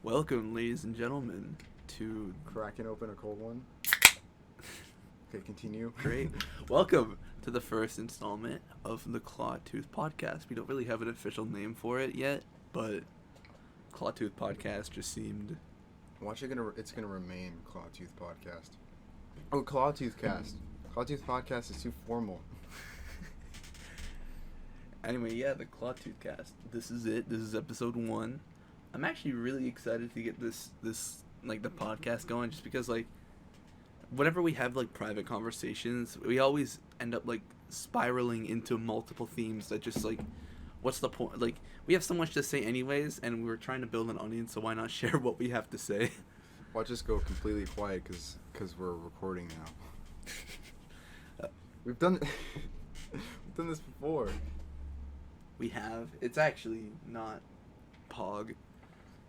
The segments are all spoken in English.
Welcome, ladies and gentlemen, to Cracking open a cold one. Okay, continue. great. Welcome to the first installment of the ClawTooth podcast. We don't really have an official name for it yet, but ClawTooth podcast just seemed. Watch it. It's gonna remain ClawTooth podcast. Oh, ClawTooth cast. ClawTooth podcast is too formal. Anyway, yeah, the ClawTooth cast. This is it. This is episode 1. I'm actually really excited to get this like the podcast going, just because like whenever we have like private conversations, we always end up like spiraling into multiple themes that just like, what's the point? Like, we have so much to say anyways, and we're trying to build an audience, so why not share what we have to say? Watch us go completely quiet because we're recording now. We've done this before. We have. It's actually not Pog.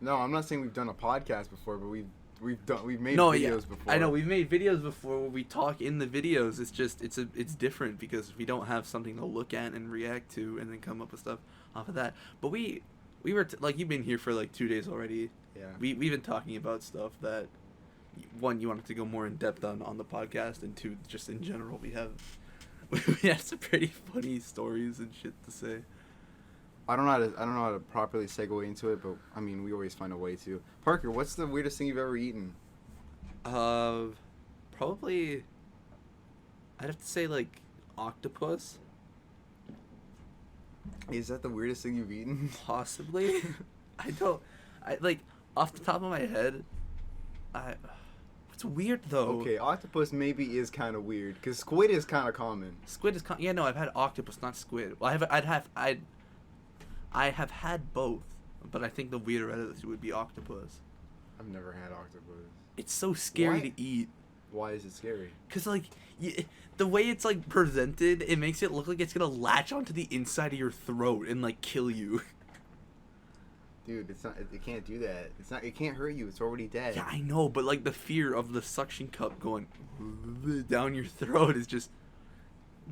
No, I'm not saying we've done a podcast before, but we've made No, videos yeah, before. I know we've made videos before where we talk in the videos. It's just it's different because we don't have something to look at and react to and then come up with stuff off of that. But we were like, you've been here for like 2 days already. Yeah. We've been talking about stuff that, one, you wanted to go more in depth on the podcast, and two, just in general, we have some pretty funny stories and shit to say. I don't know how to properly segue into it, but I mean, we always find a way to. Parker, what's the weirdest thing you've ever eaten? Probably, I'd have to say like octopus. Is that the weirdest thing you've eaten? Possibly. I like off the top of my head. It's weird though. Okay, octopus maybe is kind of weird because squid is kind of common. Squid is yeah, no, I've had octopus, not squid. Well, I have had both, but I think the weirder out of the two would be octopus. I've never had octopus. It's so scary Why? to eat. Why is it scary? Cause like the way it's like presented, it makes it look like it's gonna latch onto the inside of your throat and like kill you. Dude, it's not. It can't do that. It's not. It can't hurt you. It's already dead. Yeah, I know, but like the fear of the suction cup going down your throat is just.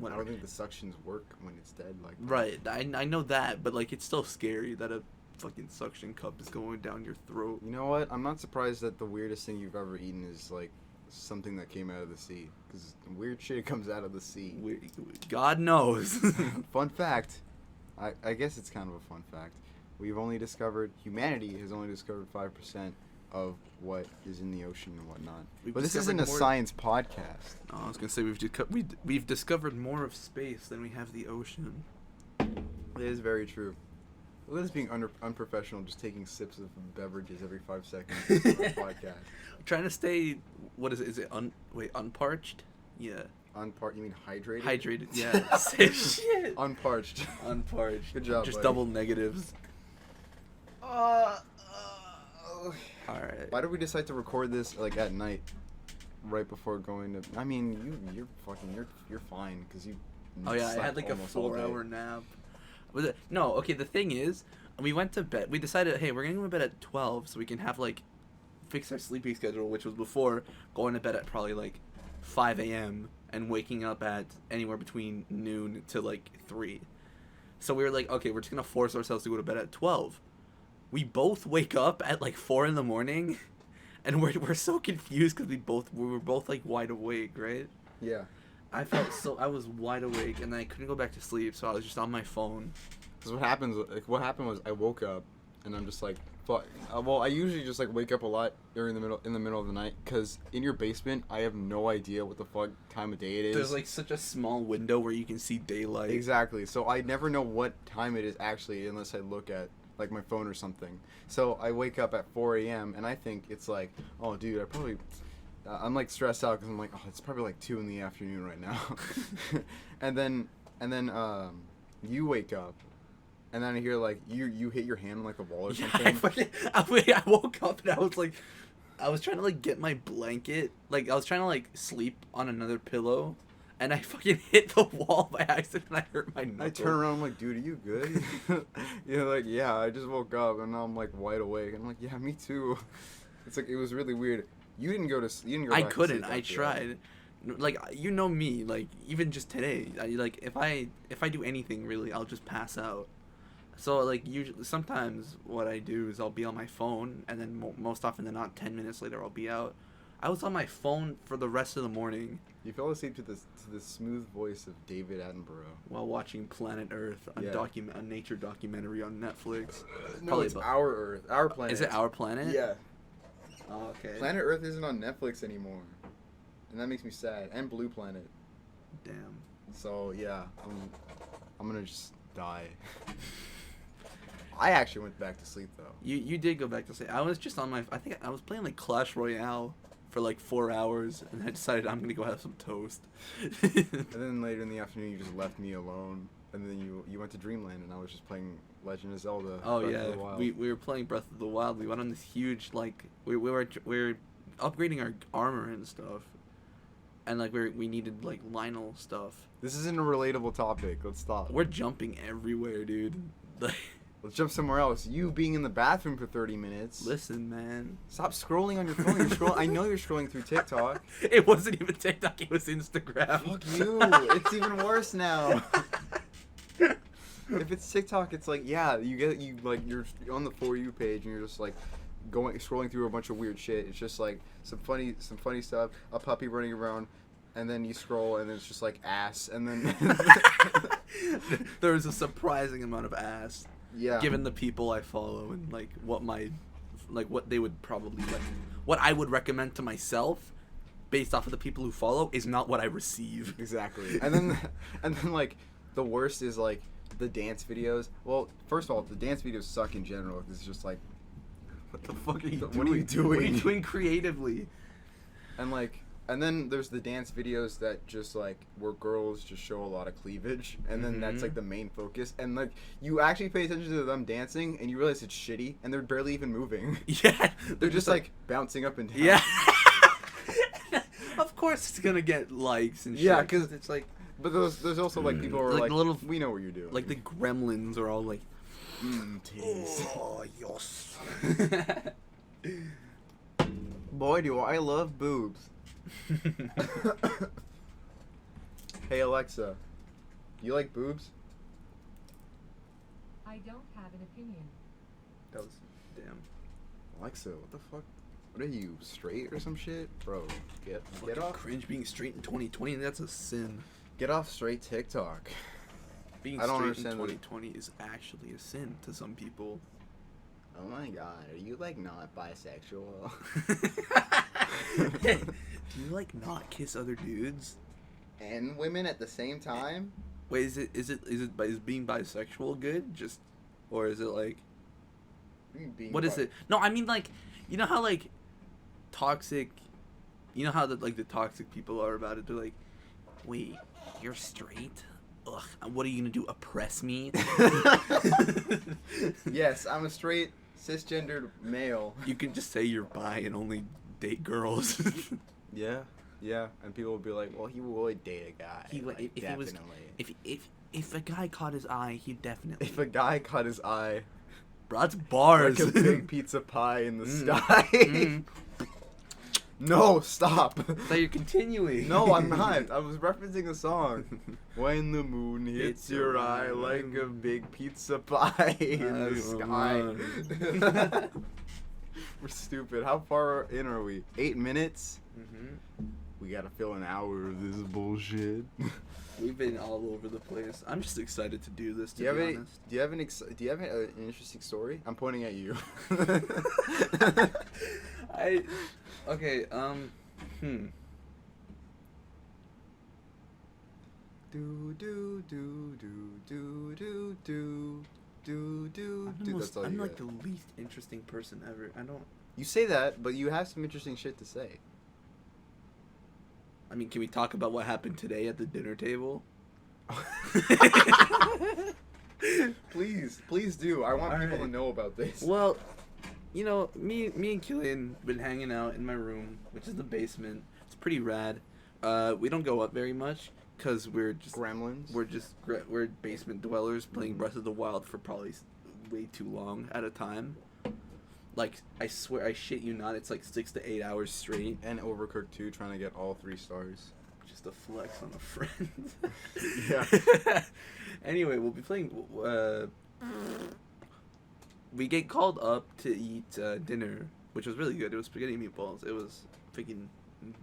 I don't think the suctions work when it's dead like that. Right, I know that, but like it's still scary that a fucking suction cup is going down your throat. You know what? I'm not surprised that the weirdest thing you've ever eaten is like something that came out of the sea, because weird shit comes out of the sea. God knows. Fun fact. I guess it's kind of a fun fact. Humanity has only discovered 5% of what is in the ocean and whatnot. But this isn't a science podcast. I was gonna say we've discovered more of space than we have the ocean. It is very true. Look at us being unprofessional, just taking sips of beverages every 5 seconds on the podcast. I'm trying to stay. What is it? Is it unparched? Yeah. You mean hydrated? Hydrated. Yeah. Same shit. Unparched. Unparched. Good job. Just buddy. double negatives. Alright. Why did we decide to record this like at night, right before going to? I mean, you're fine because you. Oh yeah, I slept had like a almost all day. 4-hour nap. Was it? No, okay. The thing is, we went to bed. We decided, hey, we're gonna go to bed at 12 so we can have like fix our sleeping schedule, which was before going to bed at probably like 5 a.m. and waking up at anywhere between noon to like 3. So we were like, okay, we're just gonna force ourselves to go to bed at 12. We both wake up at like 4 in the morning, and we're so confused because we were both like wide awake, right? Yeah. I was wide awake, and then I couldn't go back to sleep, so I was just on my phone. Because what happened was I woke up, and I'm just like, fuck. Well, I usually just like wake up a lot in the middle of the night, because in your basement, I have no idea what the fuck time of day it is. There's like such a small window where you can see daylight. Exactly. So I never know what time it is actually unless I look at like my phone or something. So I wake up at 4 a.m. and I think it's like, oh dude, I'm like stressed out because I'm like, oh, it's probably like 2 in the afternoon right now. and then you wake up, and then I hear like you hit your hand on like the wall or something. I woke up and I was like, I was trying to like get my blanket, like I was trying to like sleep on another pillow, and I fucking hit the wall by accident and I hurt my knuckle. I turn around, I'm like, dude, are you good? You're like, yeah, I just woke up and now I'm like wide awake. I'm like, yeah, me too. It's like, it was really weird. You didn't go I couldn't. I tried. Like, you know me, like even just today, if I do anything really, I'll just pass out. So like usually, sometimes what I do is I'll be on my phone, and then most often than not, 10 minutes later I'll be out. I was on my phone for the rest of the morning You fell asleep to the smooth voice of David Attenborough while watching Planet Earth, Yeah. a nature documentary on Netflix. No, Probably it's about- Our Earth, Our Planet. Is it Our Planet? Yeah. Oh, okay. Planet Earth isn't on Netflix anymore, and that makes me sad. And Blue Planet. Damn. So yeah, I'm gonna just die. I actually went back to sleep though. You did go back to sleep. I was just on my. I think I was playing like Clash Royale for like 4 hours, and I decided I'm gonna go have some toast. And then later in the afternoon, you just left me alone, and then you went to Dreamland, and I was just playing Legend of Zelda. Oh Breath yeah, of the Wild. we were playing Breath of the Wild. We went on this huge like we were upgrading our armor and stuff, and like we needed like Lionel stuff. This isn't a relatable topic. Let's stop. We're jumping everywhere, dude. Like, Let's jump somewhere else. You being in the bathroom for 30 minutes. listen, man. Stop scrolling on your phone. I know you're scrolling through TikTok. It wasn't even TikTok. It was Instagram. Fuck you. It's even worse now. If it's TikTok, it's like, yeah, you're on the For You page and you're just like scrolling through a bunch of weird shit. It's just like some funny stuff, a puppy running around, and then you scroll and it's just like ass, and then There is a surprising amount of ass. yeah. Given the people I follow and like what they would probably like, what I would recommend to myself, based off of the people who follow, is not what I receive. Exactly. And then like the worst is like the dance videos. Well, first of all, the dance videos suck in general. It's just like, What the fuck are you doing? What are you doing? What are you doing creatively? and then there's the dance videos that just like where girls just show a lot of cleavage, and then that's like the main focus, and like you actually pay attention to them dancing and you realize it's shitty and they're barely even moving. Yeah, They're just like bouncing up and down. yeah. Of course, it's gonna get likes and shit. Yeah, 'cause it's like But there's also like people who are Like like, the little- we know what you're doing. like the gremlins are all like, titties. oh yes. Boy, do I love boobs. Hey Alexa, you like boobs? I don't have an opinion. That was damn. Alexa, what the fuck? What are you, straight or some shit? Bro, get Fucking off cringe being straight in 2020. That's a sin. get off straight TikTok. Being I don't straight in understand that. 2020 is actually a sin to some people. Oh my god, are you like not bisexual? Do you like not kiss other dudes? And women at the same time? Wait, is being bisexual good? Just, or is it like, what is it? No, I mean like, you know how like toxic, you know how the toxic people are about it. They're like, wait, you're straight? Ugh, what are you gonna do? Oppress me? Yes, I'm a straight cisgendered male. You can just say you're bi and only date girls. Yeah, and people will be like, well, he would date a guy. He would- like, if he was- definitely. If a guy caught his eye, he'd definitely. If a guy caught his eye, Bro, that's bars. like a big pizza pie in the Mm. sky. Mm. No, stop. So you're continuing. No, I'm not. I was referencing a song. When the moon hits your eye like a big pizza pie in the sky. We're stupid. How far in are we? 8 minutes? Mm-hmm. We gotta fill an hour of this bullshit. We've been all over the place. I'm just excited to do this. To Do you have be any? honest. Do you have an interesting story? I'm pointing at you. Okay. Do do do do do do do do do. That's all I'm you like got. the least interesting person ever. I don't. You say that, but you have some interesting shit to say. I mean, can we talk about what happened today at the dinner table? Please do. I want people to Alright. know about this. Well, you know, me and Kylian been hanging out in my room, which is the basement. It's pretty rad. We don't go up very much because we're Gremlins. we're basement dwellers playing Breath of the Wild for probably way too long at a time. Like, I swear, I shit you not, it's like 6 to 8 hours straight. And Overcooked 2, trying to get all 3 stars. Just a flex on a friend. Yeah. Anyway, we'll be playing We get called up to eat dinner, which was really good. It was spaghetti and meatballs. It was freaking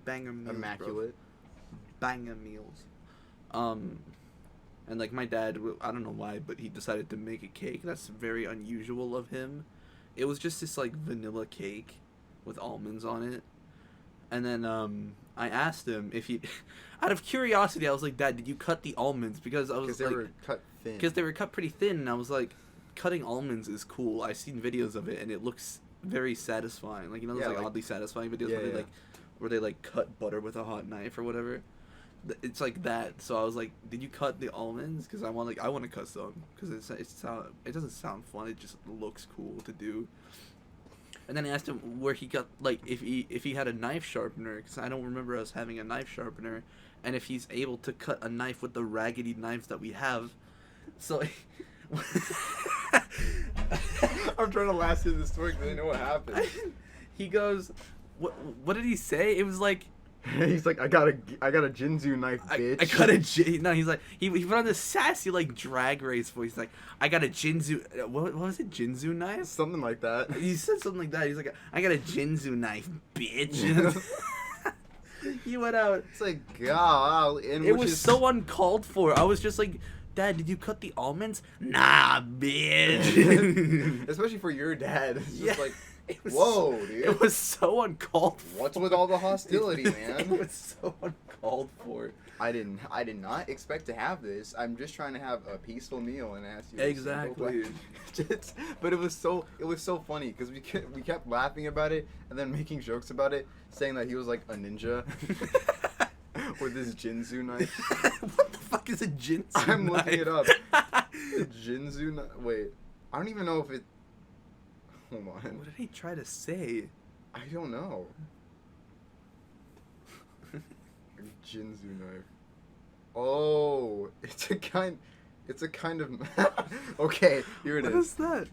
banger meals, Immaculate. bro. Banger meals. And like my dad, I don't know why, but he decided to make a cake. That's very unusual of him. It was just this like vanilla cake with almonds on it. And then I asked him if he, out of curiosity, I was like, Dad, did you cut the almonds? Because I was Because they like, were cut thin. because they were cut pretty thin, and I was like, cutting almonds is cool. I've seen videos of it, and it looks very satisfying. Like, you know those Yeah, like like- oddly satisfying videos Yeah, where they yeah. like, where they like cut butter with a hot knife or whatever. It's like that. So I was like, did you cut the almonds? Because I want to cut some because it doesn't sound fun. It just looks cool to do. And then I asked him where he got like if he had a knife sharpener, because I don't remember us having a knife sharpener, and if he's able to cut a knife with the raggedy knives that we have. So I'm trying to last in this story because I know what happened. he goes, what did he say? It was like, He's like, I got a Jinzu knife, bitch. I got a no. He's like he put on this sassy like drag race voice. He's like, I got a Jinzu. What was it? Jinzu knife? Something like that. He said something like that. He's like, I got a Jinzu knife, bitch. He went out. It's like, God. And It which was is- so uncalled for. I was just like, Dad, did you cut the almonds? Nah, bitch. Especially for your dad. It's just like, It was whoa, dude. It was so uncalled for. What's with all the hostility, man? It was so uncalled for. I did not expect to have this. I'm just trying to have a peaceful meal and ask you. a simple Exactly. question. But it was so funny because we kept laughing about it and then making jokes about it, saying that he was like a ninja with his Jinzu knife. What the fuck is a Jinzu I'm knife? looking it up. Jinzu knife. Wait, I don't even know if it. Hold on. What did he try to say? I don't know. A Jinzu knife. Oh, it's a kind of. Okay, here it What is. is that?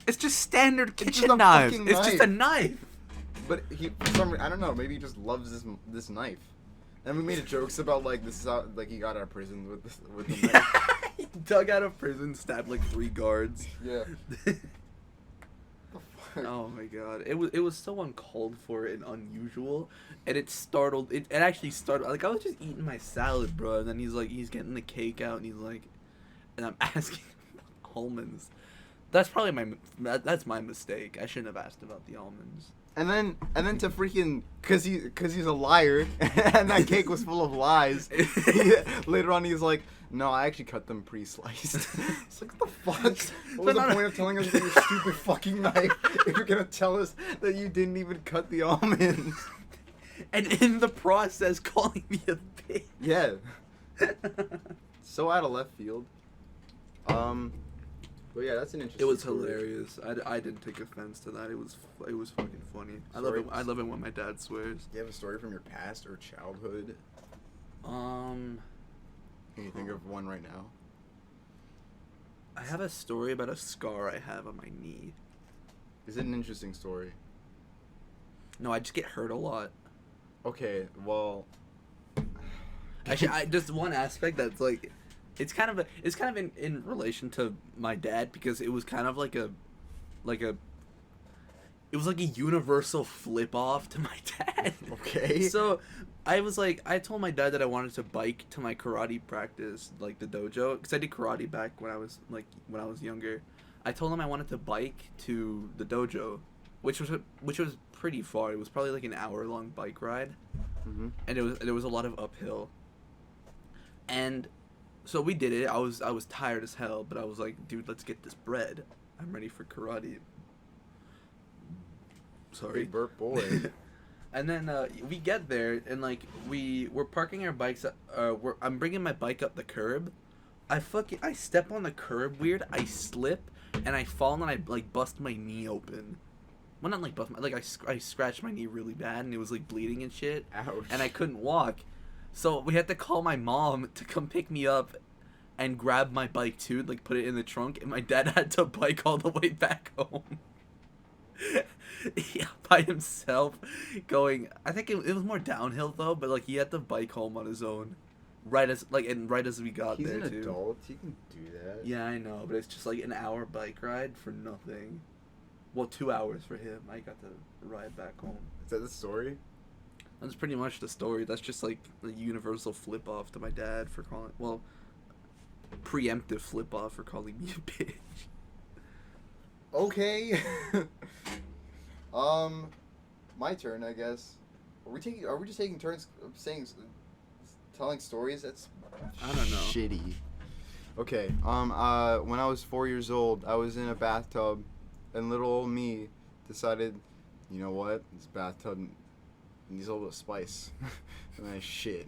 It's just standard It's just kitchen a knives. fucking It's just a knife. knife. But he, for some reason, I don't know. Maybe he just loves this knife. And we made jokes about like this is how like he got out of prison with the knife. He dug out of prison, stabbed like 3 guards. Yeah. Oh my god, it was so uncalled for and unusual, and it actually startled. Like I was just eating my salad, bro, and then he's getting the cake out, and he's like, and I'm asking about almonds. That's probably that's my mistake. I shouldn't have asked about the almonds. And then to freaking cause he's a liar and that cake was full of lies. Later on he's like, no, I actually cut them pre-sliced. It's like, what the fuck? What was the point of telling us with your stupid fucking knife if you're gonna tell us that you didn't even cut the almonds? And in the process, calling me a bitch. Yeah. So out of left field. But yeah, that's an interesting. It was story. hilarious. I didn't take offense to that. It was fucking funny. I Sorry. love it when my dad swears. Do you have a story from your past or childhood? Can you think of one right now? I have a story about a scar I have on my knee. Is it an interesting story? No, I just get hurt a lot. Okay, well. Actually, just one aspect that's like, it's kind of in relation to my dad, because it was kind of like a it was like a universal flip off to my dad. Okay. So I told my dad that I wanted to bike to my karate practice, like the dojo, because I did karate back when I was younger. I told him I wanted to bike to the dojo, which was pretty far. It was probably like an hour-long bike ride, and there was a lot of uphill. And so we did it. I was tired as hell, but I was like, dude, let's get this bread. I'm ready for karate. Sorry. Big burp boy. And then we get there, and like we're parking our bikes. I'm bringing my bike up the curb. I step on the curb weird. I slip and I fall and I like bust my knee open. Well, not like bust my, like I scratched my knee really bad and it was like bleeding and shit. Ouch. And I couldn't walk, so we had to call my mom to come pick me up and grab my bike too, like put it in the trunk. And my dad had to bike all the way back home. Yeah, by himself, going. I think it was more downhill though, but like he had to bike home on his own. right as we got He's there an too. adult. He can do that. Yeah, I know, but it's just like an hour bike ride for nothing. Well, 2 hours for him. I got to ride back home. Is that the story? That's pretty much the story. That's just like the universal flip off to my dad for calling. Well, preemptive flip off for calling me a bitch. Okay. My turn, I guess. Are we just taking turns telling stories? That's I don't know. Shitty. Okay. When I was 4 years old, I was in a bathtub, and little old me decided, you know what? This bathtub needs a little spice. And I shit.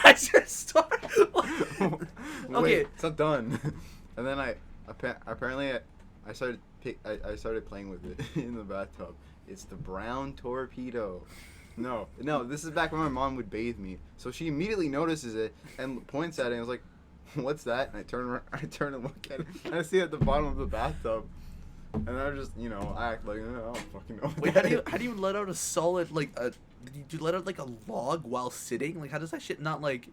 That's your story. Wait, Okay. it's not done. And then I started playing with it in the bathtub. It's the brown torpedo. No, this is back when my mom would bathe me. So she immediately notices it and points at it and was like, "What's that?" And I turn and look at it. And I see it at the bottom of the bathtub. And I just, I act like, I don't fucking know. Wait, how do you let out a solid like a? Did you let out like a log while sitting? Like how does that shit not like?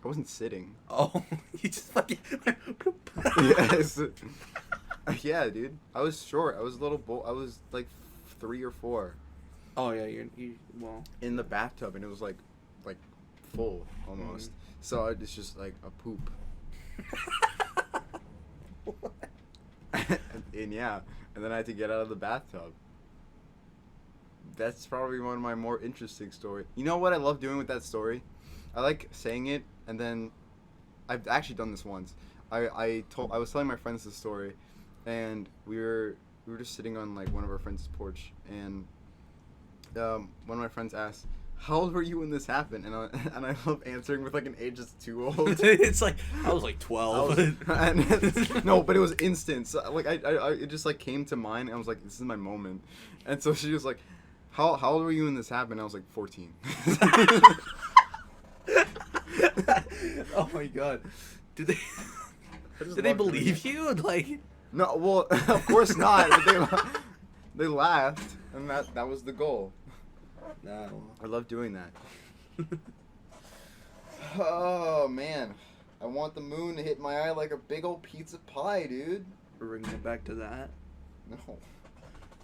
I wasn't sitting. Oh, you just fucking. Yes. Yeah, dude. I was short. I was a little I was like 3 or 4. Oh yeah, you well. In the bathtub, and it was like full almost. So it's just like a poop. and yeah, and then I had to get out of the bathtub. That's probably one of my more interesting stories. You know what I love doing with that story? I like saying it, and then I've actually done this once. I was telling my friends this story, and we were just sitting on like one of our friends' porch, and one of my friends asked, "How old were you when this happened?" And I love answering with like an age that's too old. It's like I was like 12. No, but it was instant. So, like I it just like came to mind, and I was like, "This is my moment." And so she was like, "How old were you when this happened?" And I was like, 14. Oh my god, did they believe you? Like no, well, of course not. But they laughed, and that was the goal. no. I love doing that. Oh man, I want the moon to hit my eye like a big old pizza pie, dude. Bringing it back to that. No.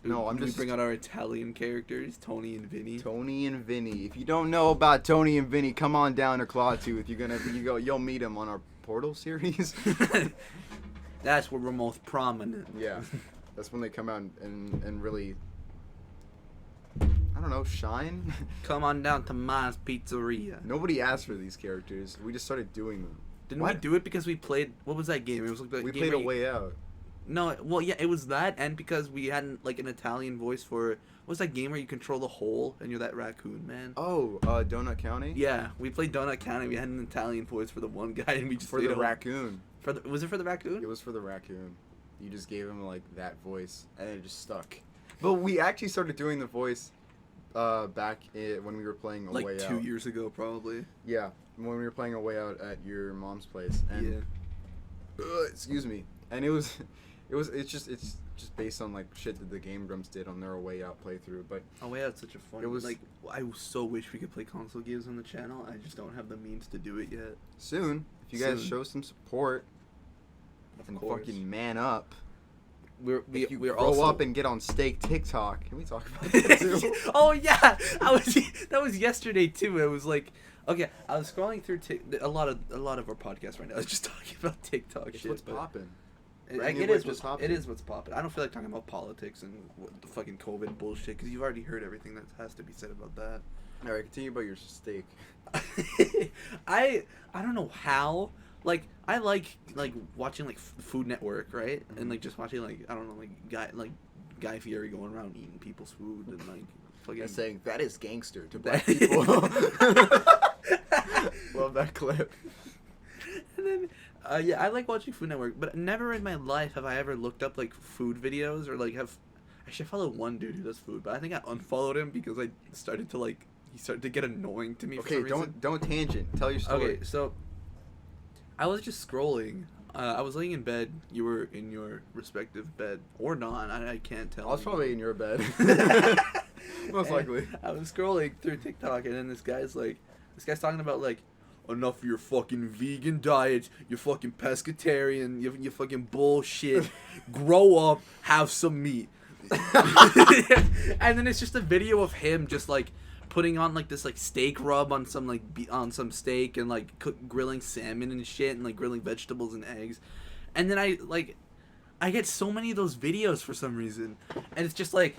No, I'm Can we just bring out our Italian characters, Tony and Vinny. Tony and Vinny. If you don't know about Tony and Vinny, come on down to ClawTooth. You'll meet them on our Portal series. That's where we're most prominent. Yeah, that's when they come out and really, I don't know, shine. Come on down to Ma's Pizzeria. Nobody asked for these characters. We just started doing them. Didn't we do it because we played? What was that game? It was like the We game played where A Way Out. No, well, yeah, it was that, and because we hadn't like an Italian voice for what was that game where you control the hole and you're that raccoon man? Oh, Donut County. Yeah, we played Donut County. We had an Italian voice for the one guy, and we just For stayed the home. raccoon. Was it for the raccoon? It was for the raccoon. You just gave him like that voice, and it just stuck. But we actually started doing the voice back when we were playing A like Way Out. 2 years ago, probably. Yeah, when we were playing A Way Out at your mom's place. And, Yeah. Excuse me. And it's just based on like shit that the Game Grumps did on their A Way Out playthrough. But Oh, yeah, it's such a fun. It was- like I so wish we could play console games on the channel. I just don't have the means to do it yet. soon, if you guys Soon. show some support and course. fucking man up, We're grow also up and get on Steak TikTok. Can we talk about that too? Oh yeah, that was yesterday too. It was like, okay, I was scrolling through a lot of our podcasts right now. I was just talking about TikTok It's shit. what's but popping. It Brand new is what's what's poppin'. it is what's popping. I don't feel like talking about politics and the fucking COVID bullshit because you've already heard everything that has to be said about that. All right, continue about your steak. I don't know how. Like I like watching like Food Network, right? And like just watching like I don't know like Guy Fieri going around eating people's food and like fucking And saying that is gangster to That- black people. Love that clip. And then yeah, I like watching Food Network, but never in my life have I ever looked up like food videos or like have. Actually, I follow one dude who does food, but I think I unfollowed him because he started to get annoying to me. Okay, for some reason. don't tangent. Tell your story. Okay, so I was just scrolling. I was laying in bed. You were in your respective bed, or not. I can't tell. I was probably in your bed. Most likely. I was scrolling through TikTok, and then this guy's talking about like, enough of your fucking vegan diet, your fucking pescatarian, your fucking bullshit. Grow up, have some meat. And then it's just a video of him just like putting on like this like steak rub on some like on some steak and like grilling salmon and shit and like grilling vegetables and eggs. And then I get so many of those videos for some reason, and it's just like,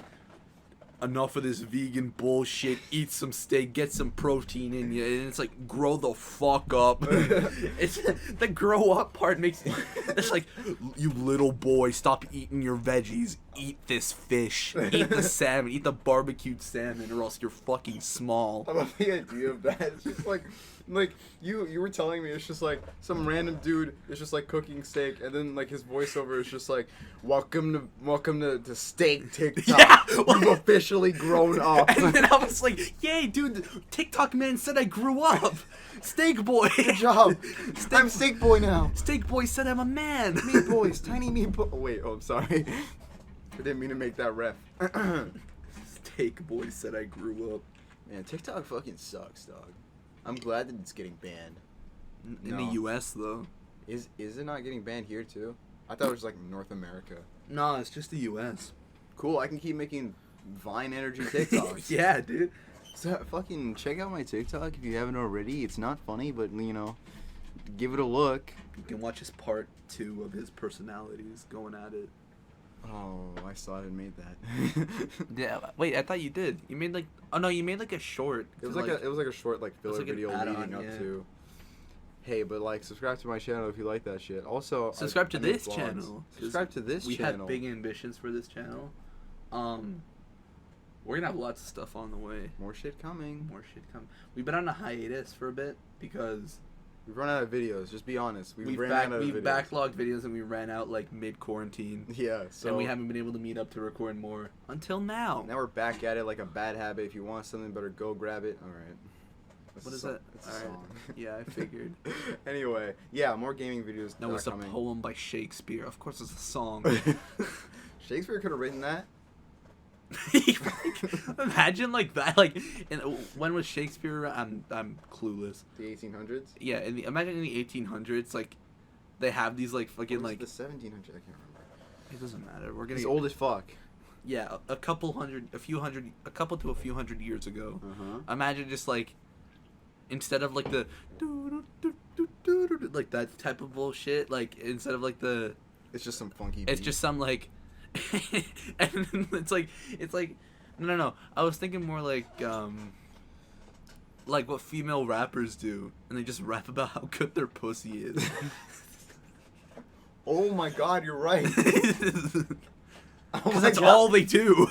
enough of this vegan bullshit, eat some steak, get some protein in you, and it's like, grow the fuck up. It's the grow up part makes it's like, you little boy, stop eating your veggies, eat this fish, eat the salmon, eat the barbecued salmon, or else you're fucking small. I love the idea of that. It's just like you were telling me, it's just like some random dude is just like cooking steak, and then like his voiceover is just like, welcome to steak TikTok. Yeah, You've officially grown up. And then I was like, yay, dude, TikTok man said I grew up. Steak boy. Good job. I'm steak boy now. Steak boy said I'm a man. Meat boys, tiny meat boy. Oh, wait, I'm sorry. I didn't mean to make that ref. Steak boy said I grew up. Man, TikTok fucking sucks, dog. I'm glad that it's getting banned. In the U.S. though. Is it not getting banned here too? I thought it was like North America. No, it's just the U.S. Cool, I can keep making Vine energy TikToks. Yeah, dude. So fucking check out my TikTok if you haven't already. It's not funny, but you know, give it a look. You can watch his part 2 of his personalities going at it. Oh, I saw it and made that. Yeah, wait, I thought you did. You made like, oh no, you made like a short. It was like a short like filler like an video add-on, leading up yeah. to. Hey, but like subscribe to my channel if you like that shit. Also, Subscribe to I make this vlogs. channel. Subscribe to this we channel. have big ambitions for this channel. We're gonna have lots of stuff on the way. More shit coming. More shit coming. We've been on a hiatus for a bit because We've run out of videos. Just be honest. we've ran out of videos. backlogged videos and we ran out like mid quarantine. Yeah. So And we haven't been able to meet up to record more until now. now we're back at it like a bad habit. If you want something, better go grab it. All right. What is that? It's a All right. song. Yeah, I figured. Anyway, yeah, more gaming videos. No, it's a coming. poem by Shakespeare. Of course, it's a song. Shakespeare could have written that. Imagine like that. Like, when was Shakespeare? I'm clueless. The 1800s. Yeah, imagine in the 1800s, like they have these like fucking like. The 1700s. I can't remember. It doesn't matter. We're gonna. He's old as fuck. Yeah, a couple to a few hundred years ago. Uh-huh. Imagine just like, instead of like the like that type of bullshit, like instead of like the. It's just some funky. It's beat. just some like. And it's like no. I was thinking more like what female rappers do, and they just rap about how good their pussy is. Oh my god, you're right. Because that's all they do.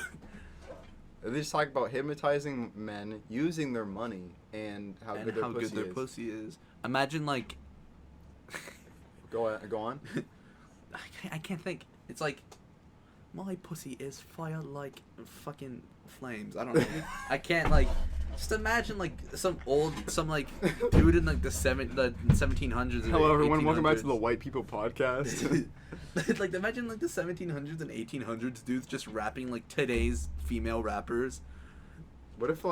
They just talk about hypnotizing men, using their money, and how And good their how pussy good their is. pussy is. Imagine like. Go on. I can't think. It's like. My pussy is fire like fucking flames. I don't know. I can't like. Just imagine like some like dude in like the 1700s. Hello everyone, 1800s. welcome back to the White People Podcast. Like imagine like the 1700s and 1800s dudes just rapping like today's female rappers. What if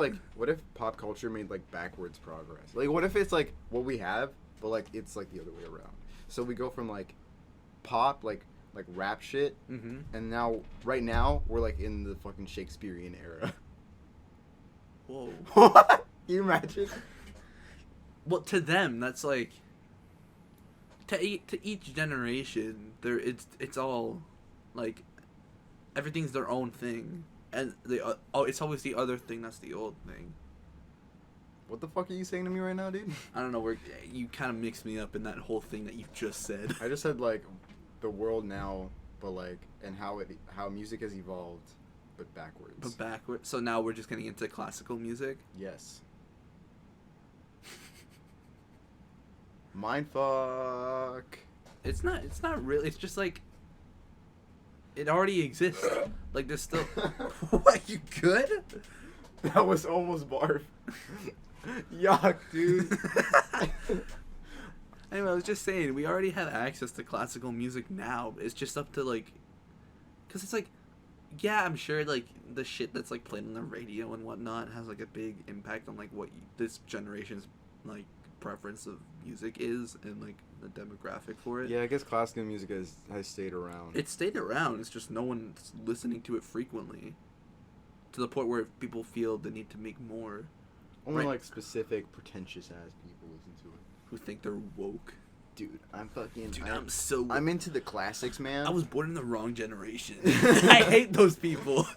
pop culture made like backwards progress? Like what if it's like what we have, but like it's like the other way around. So we go from like pop like rap shit, and now right now we're like in the fucking Shakespearean era. Whoa. What? Can you imagine? Well, to them that's like to each generation there it's all like everything's their own thing, and it's always the other thing that's the old thing. What the fuck are you saying to me right now, dude? I don't know, you kind of mixed me up in that whole thing that you just said. I just said like the world now, but like and how music has evolved, but backwards. But backwards. So now we're just getting into classical music. Yes. Mindfuck. It's not really. It's just like it already exists. Like there's still. What, you good? That was almost barf. Yuck, dude. Anyway, I was just saying, we already have access to classical music now. It's just up to, like... Because it's like... Yeah, I'm sure, like, the shit that's, like, played on the radio and whatnot has, like, a big impact on, like, what this generation's, like, preference of music is and like the demographic for it. Yeah, I guess classical music has stayed around. It stayed around. It's just no one's listening to it frequently, to the point where people feel the need to make more. Only like specific pretentious ass people listen to it. Who think they're woke. Dude, I'm into the classics, man. I was born in the wrong generation. I hate those people.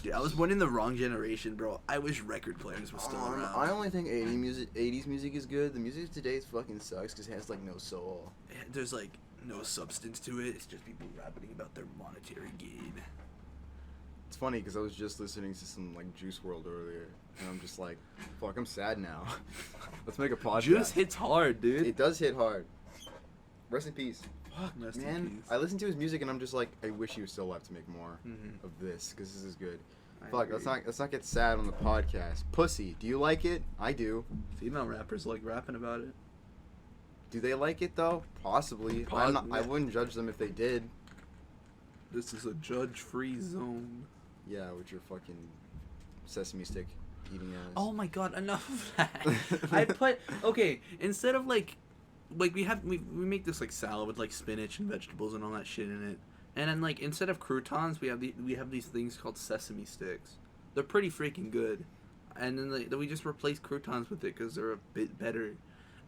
Dude, I was born in the wrong generation, bro. I wish record players were still around. I only think 80s music is good. The music of today fucking sucks because it has like no soul. There's like no substance to it. It's just people rapping about their monetary gain. It's funny because I was just listening to some like Juice WRLD earlier, and I'm just like, fuck, I'm sad now. Let's make a podcast. Juice hits hard, dude. It does hit hard. Rest in peace. Fuck, Rest man. in peace. I listen to his music and I'm just like, I wish he was still alive to make more of this because this is good. Fuck, let's not get sad on the podcast. Pussy, do you like it? I do. Female rappers like rapping about it. Do they like it though? Possibly. I wouldn't judge them if they did. This is a judge-free zone. Yeah, with your fucking sesame stick eating ass. Oh my god, enough of that. Instead of like we make this like salad with like spinach and vegetables and all that shit in it, and then like instead of croutons we have these things called sesame sticks. They're pretty freaking good, and then we just replace croutons with it because they're a bit better.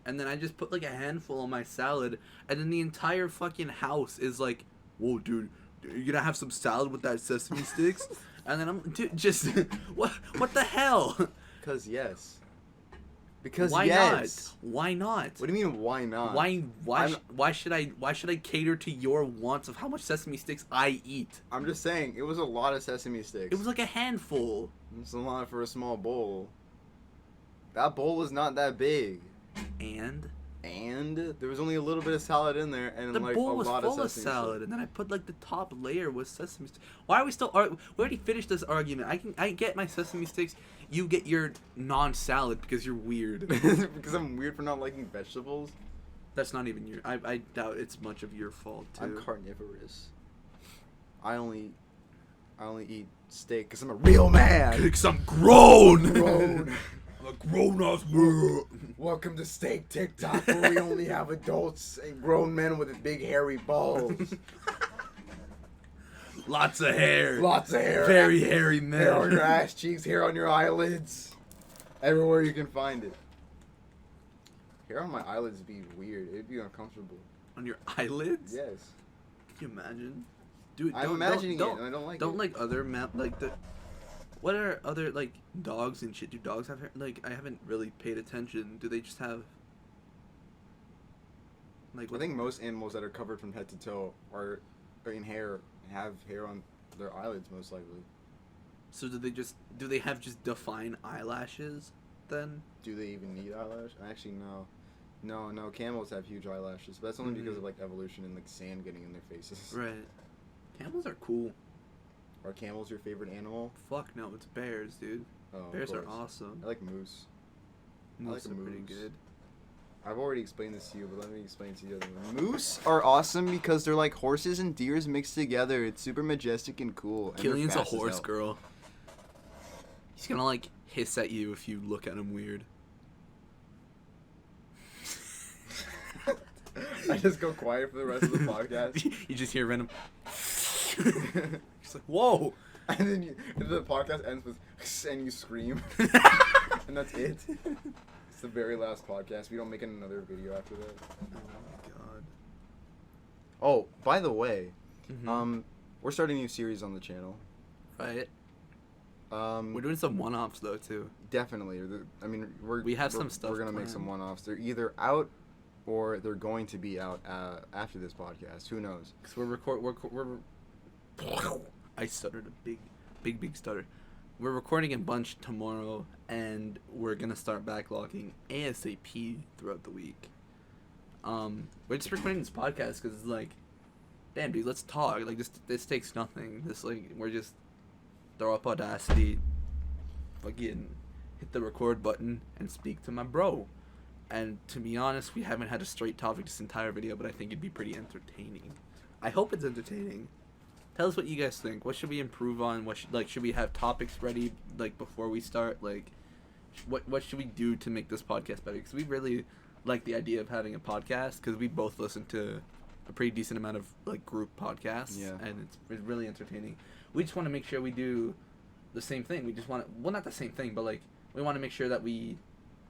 And then I just put like a handful on my salad, and then the entire fucking house is like, whoa, dude, you're gonna have some salad with that sesame sticks? And then I'm just what the hell? Because yes. Because why yes. not? Why not? What do you mean why not? Why should I cater to your wants of how much sesame sticks I eat? I'm just saying it was a lot of sesame sticks. It was like a handful. It's a lot for a small bowl. That bowl was not that big. And there was only a little bit of salad in there, and the like bowl a was lot full of of sesame salad, sticks. and then I put like the top layer with sesame sticks. Why are we still? We already finished this argument. I get my sesame sticks. You get your non-salad because you're weird. Because I'm weird for not liking vegetables. That's not even your. I doubt it's much of your fault too. I'm carnivorous. I only eat steak because I'm a real man. Because I'm grown. I'm a grown-ass man. Welcome to Steak TikTok, where we only have adults and grown men with big hairy balls. Lots of hair. Lots of hair. Very hairy men. Hair on your ass cheeks, hair on your eyelids. Everywhere you can find it. Hair on my eyelids would be weird. It'd be uncomfortable. On your eyelids? Yes. Can you imagine? Dude, I'm imagining it, and I don't like it. Don't like other what are other like dogs and shit? Do dogs have hair? Like, I haven't really paid attention. Do they just have like? I think most animals that are covered from head to toe are in hair, have hair on their eyelids most likely. So do they have just defined eyelashes then? Do they even need eyelash? Actually, no. No, camels have huge eyelashes, but that's only because of like evolution and like sand getting in their faces. Right. Camels are cool. Are camels your favorite animal? Fuck no, it's bears, dude. Oh, Bears are awesome. I like moose. Moose I like are pretty moose. good. I've already explained this to you, but let me explain it to you. Moose are awesome because they're like horses and deers mixed together. It's super majestic and cool. And Kylian's a horse girl. He's gonna like hiss at you if you look at him weird. I just go quiet for the rest of the podcast. You just hear random. He's like, whoa. And then the podcast ends with, and you scream. And that's it. It's the very last podcast. We don't make another video after that. Oh my god. Oh, by the way, we're starting a new series on the channel. Right. We're doing some one-offs though too. Definitely. I mean, we have some stuff. We're gonna make some one-offs. They're either out or they're going to be out after this podcast. Who knows? Because I stuttered a big stutter. We're recording a bunch tomorrow, and we're gonna start backlogging ASAP throughout the week. We're just recording this podcast because it's like, damn dude, let's talk. Like this takes nothing. We're just throw up Audacity, fucking hit the record button, and speak to my bro. And to be honest, we haven't had a straight topic this entire video, but I think it'd be pretty entertaining. I hope it's entertaining. Tell us what you guys think. What should we improve on? What should we have topics ready like before we start? Like, what should we do to make this podcast better? Because we really like the idea of having a podcast because we both listen to a pretty decent amount of like group podcasts, Yeah. and it's really entertaining. We just want to make sure we do the same thing. We just want to, well, not the same thing, but like we want to make sure that we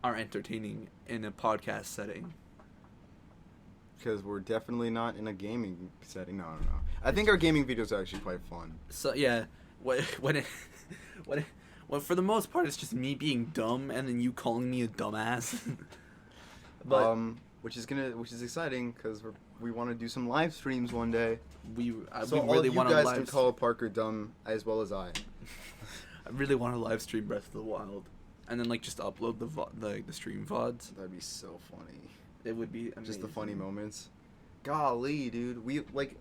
are entertaining in a podcast setting. Because we're definitely not in a gaming setting. No. I think our gaming videos are actually quite fun. So yeah, when for the most part it's just me being dumb and then you calling me a dumbass. But which is exciting because we want to do some live streams one day. we So really all want you to guys can live. call Parker dumb as well as I. I really want to live stream Breath of the Wild, and then like just upload the stream VODs. That'd be so funny. It would be amazing. Just the funny moments. Golly, dude, we like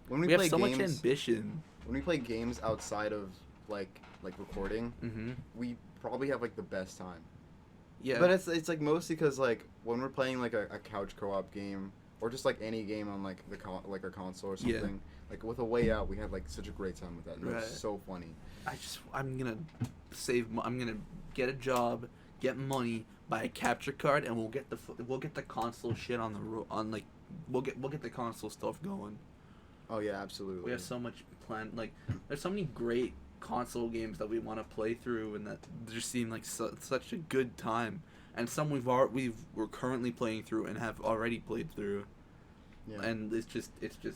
when we We play have so games. much ambition. When we play games outside of like recording, Mm-hmm. we probably have like the best time. Yeah. But it's like mostly because like when we're playing like a couch co-op game or just like any game on like like our console or Yeah. something, like with A Way Out, we had like such a great time with that. And it Right. was so funny. I'm gonna I'm gonna get a job, get money, buy a capture card, and we'll get the console shit on we'll get the console stuff going. Oh yeah, absolutely. We have so much planned. Like there's so many great console games that we want to play through, and that just seem like such a good time. And some we're currently playing through and have already played through. Yeah. And it's just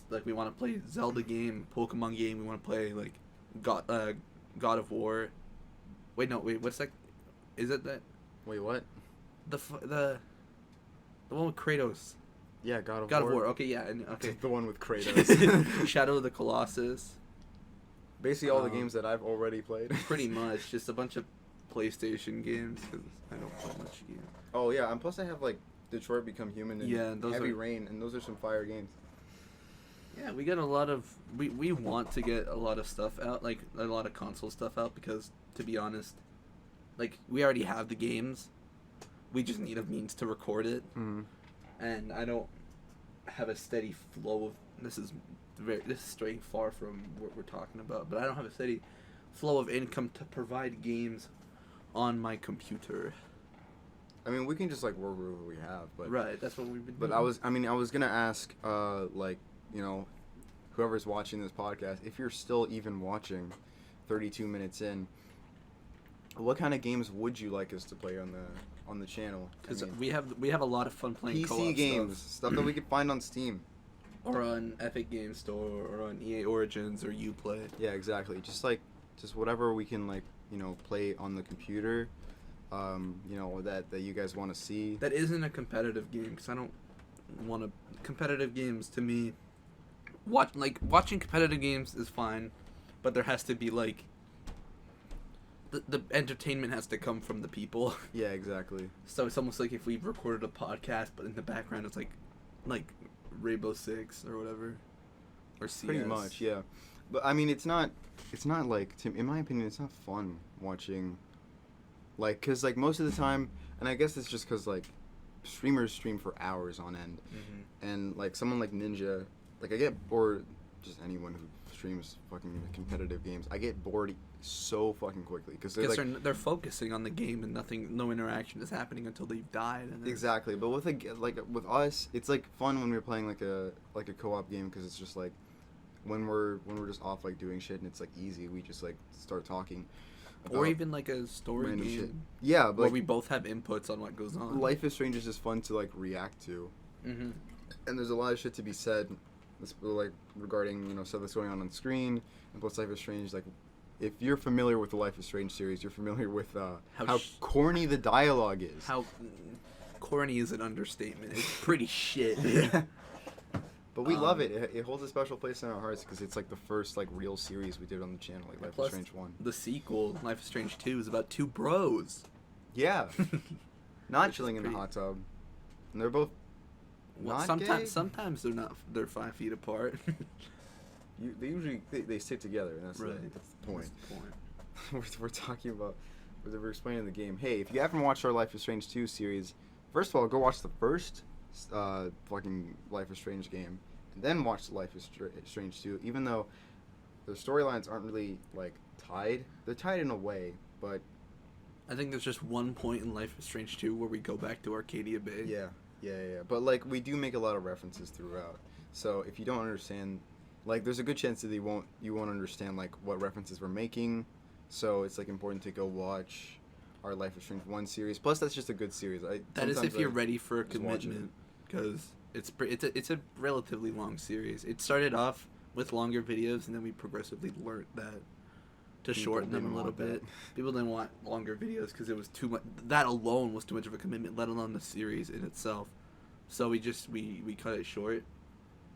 like we want to play Zelda game, Pokemon game. We want to play like God of War. Wait, what's that? Is it that Wait, what? the one with Kratos? Yeah, God of God War. of War. Okay, yeah, and okay. The one with Kratos. Shadow of the Colossus. Basically all the games that I've already played. Pretty much, just a bunch of PlayStation games because I don't play much games. Oh yeah, and plus I have like Detroit Become Human and Yeah, those Heavy are- Rain, and those are some fire games. Yeah, we get a lot of we want to get a lot of stuff out, like a lot of console stuff out, because to be honest, like we already have the games, we just need a means to record it, and I don't have a steady flow of this is straying far from what we're talking about, but I don't have a steady flow of income to provide games on my computer. I mean, we can just like work with what we have, but Right, that's what we've been doing. But I was gonna ask, like, you know, whoever's watching this podcast, if you're still even watching, 32 minutes in, what kind of games would you like us to play on the channel? Because we have a lot of fun playing PC co-op games, stuff that we could find on Steam. or on Epic Games Store, or on EA Origins, or Uplay. Yeah, exactly. Just whatever we can like, you know, play on the computer. You know, that you guys want to see. That isn't a competitive game, because I don't want to. Competitive games to me, watching competitive games is fine, but there has to be like. The entertainment has to come from the people. Yeah, exactly. So it's almost like if we recorded a podcast, but in the background it's like Rainbow Six or whatever, or CS. Pretty much, yeah. But I mean, it's not like, in my opinion, it's not fun watching. Like, cause like most of the time, and I guess it's just cause like streamers stream for hours on end, and like someone like Ninja, like I get bored. Just anyone who streams fucking competitive games, I get bored so fucking quickly because they're like they're focusing on the game and no interaction is happening until they've died. And then exactly. But with with us, it's like fun when we're playing like a co-op game because it's just like when we're just off like doing shit and it's like easy. We just like start talking. Or even like a story random game. shit. Yeah, but where we both have inputs on what goes on. Life is Strange is just fun to like react to, and there's a lot of shit to be said, like regarding, you know, stuff that's going on screen. And plus, Life is Strange, like if you're familiar with the Life is Strange series, you're familiar with how corny the dialogue is. How corny is an understatement. It's pretty shit. But we love it. It holds a special place in our hearts because it's like the first like real series we did on the channel, like Life is Strange 1. The sequel, Life is Strange 2, is about two bros. Yeah. Not Which chilling is in the pretty- hot tub. And they're both not gay. Sometimes they're not. They're 5 feet apart. They usually they sit together, and that's Right. that's the point. That's the point. we're talking about, we're explaining the game. Hey, if you haven't watched our Life is Strange 2 series, first of all, go watch the first fucking Life is Strange game, and then watch the Life is Strange 2. Even though the storylines aren't really like tied, they're tied in a way, but I think there's just one point in Life is Strange 2 where we go back to Arcadia Bay. yeah, Yeah. But like we do make a lot of references throughout. So if you don't understand, like there's a good chance that you won't understand like what references we're making. So it's like important to go watch our Life is Strange 1 series. Plus that's just a good series. That is if you're ready for a commitment, because it's a relatively long series. It started off with longer videos, and then we progressively learned that to shorten them a little bit. People didn't want longer videos because it was too much. That alone was too much of a commitment, let alone the series in itself. So we cut it short,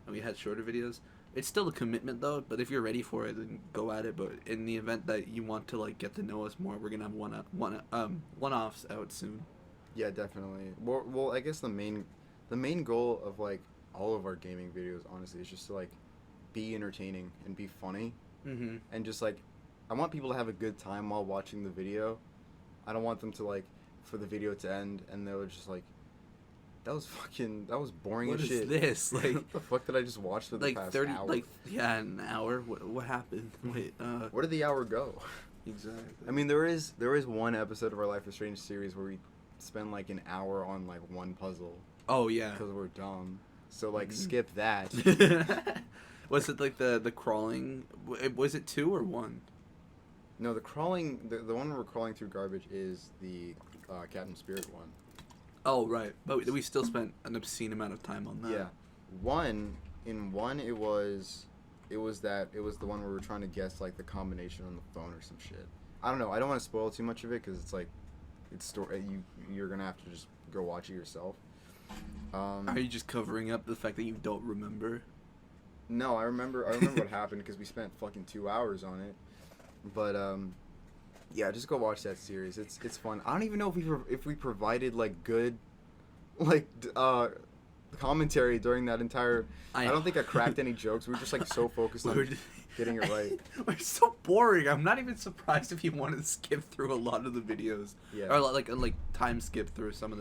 and we had shorter videos. It's still a commitment though, but if you're ready for it, then go at it. But in the event that you want to like get to know us more, we're gonna have one-offs out soon. Yeah, definitely. Well, I guess the main goal of like all of our gaming videos, honestly, is just to like be entertaining and be funny, and just like I want people to have a good time while watching the video. I don't want them to like for the video to end and they were just like, that was boring as shit. What is this? Like, what the fuck did I just watch for the past 30, hour? like, yeah, an hour. What happened? Wait, where did the hour go? Exactly. I mean, there is one episode of our Life is Strange series where we spend like an hour on like one puzzle. Oh yeah. Because we're dumb. So like skip that. Was it like the crawling? Was it 2 or 1? No, the crawling. The one where we're crawling through garbage is the Captain Spirit one. Oh right, but we still spent an obscene amount of time on that. Yeah, one it was the one where we were trying to guess like the combination on the phone or some shit. I don't know. I don't want to spoil too much of it because it's like you're gonna have to just go watch it yourself. Are you just covering up the fact that you don't remember? No, I remember what happened because we spent fucking 2 hours on it. But yeah, just go watch that series. It's fun. I don't even know if we provided like good like commentary during that entire. I don't think I cracked any jokes. We were just like so focused on getting it right. We're so boring. I'm not even surprised if you want to skip through a lot of the videos. Yeah. Or like time skip through some of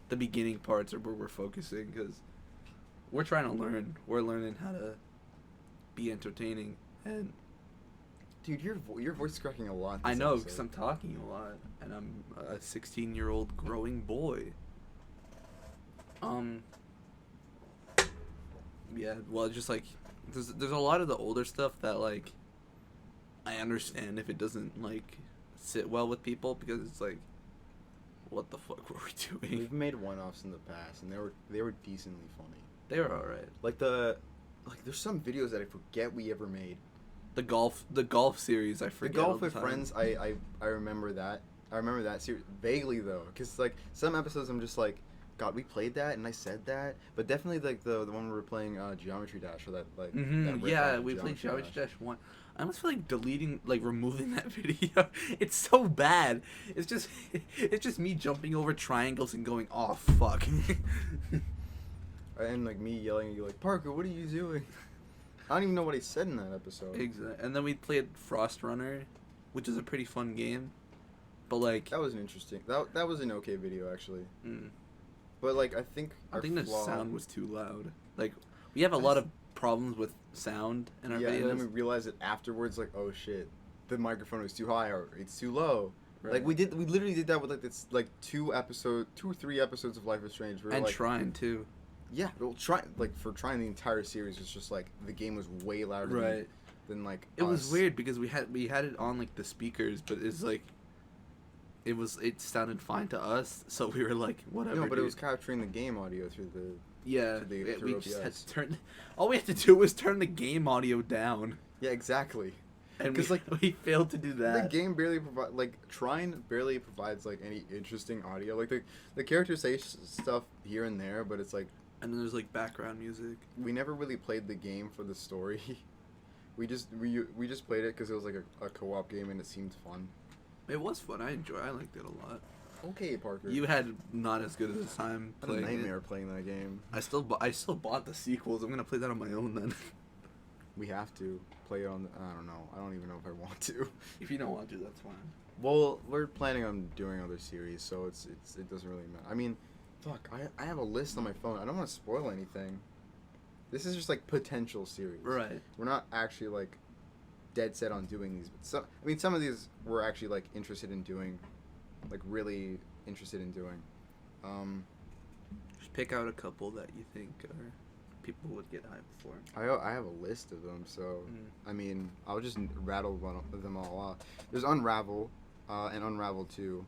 the beginning parts or where we're focusing because we're trying to learn. We're learning how to be entertaining and. Dude, your voice is cracking a lot. I know, because I'm talking a lot, and I'm a 16-year-old growing boy. Yeah, well, just like there's a lot of the older stuff that like I understand if it doesn't like sit well with people because it's like, what the fuck were we doing? We've made one-offs in the past, and they were decently funny. They were alright. Like there's some videos that I forget we ever made. The golf series, I forget. The golf with friends, I remember that. I remember that series vaguely though, because like some episodes I'm just like, God, we played that and I said that, but definitely like the one where we're playing Geometry Dash or that like. That yeah, we played Geometry Dash 1. I almost feel like removing that video. It's so bad. It's just me jumping over triangles and going, oh fuck. And like me yelling at you like, Parker, what are you doing? I don't even know what he said in that episode. Exactly. And then we played Frost Runner, which is a pretty fun game. But like that was an interesting. That was an okay video actually. Mm. But like I think the sound was too loud. Like we have a lot of problems with sound in our videos. Yeah, and then we realized it afterwards. Like, oh shit, the microphone was too high or it's too low. Right. Like we literally did that with like this like 2 or 3 episodes of Life is Strange. We were, and like, trying too. Yeah, well, trying the entire series, it's just like the game was way louder right. than like it us. Was weird because we had it on like the speakers, but it's like it sounded fine to us, so we were like whatever. No, but it was capturing the game audio through the we just had to turn. All we had to do was turn the game audio down. Yeah, exactly. And because we failed to do that. The game barely barely provides like any interesting audio. Like the characters say stuff here and there, but it's like. And then there's like background music. We never really played the game for the story. we just played it because it was like a co-op game and it seemed fun. It was fun. I liked it a lot. Okay, Parker. You had not as good a time playing it. I had a nightmare playing that game. I still bought the sequels. I'm gonna play that on my own then. We have to play it on. I don't know. I don't even know if I want to. If you don't want to, that's fine. Well, we're planning on doing other series, so it doesn't really matter. I mean. Fuck, I have a list on my phone. I don't want to spoil anything. This is just like potential series. Right. We're not actually like dead set on doing these, but some of these we're actually like interested in doing, like really interested in doing. Just pick out a couple that you think are people would get hyped for. I have a list of them, so I mean, I'll just rattle one of them all off. There's Unravel, and Unravel 2.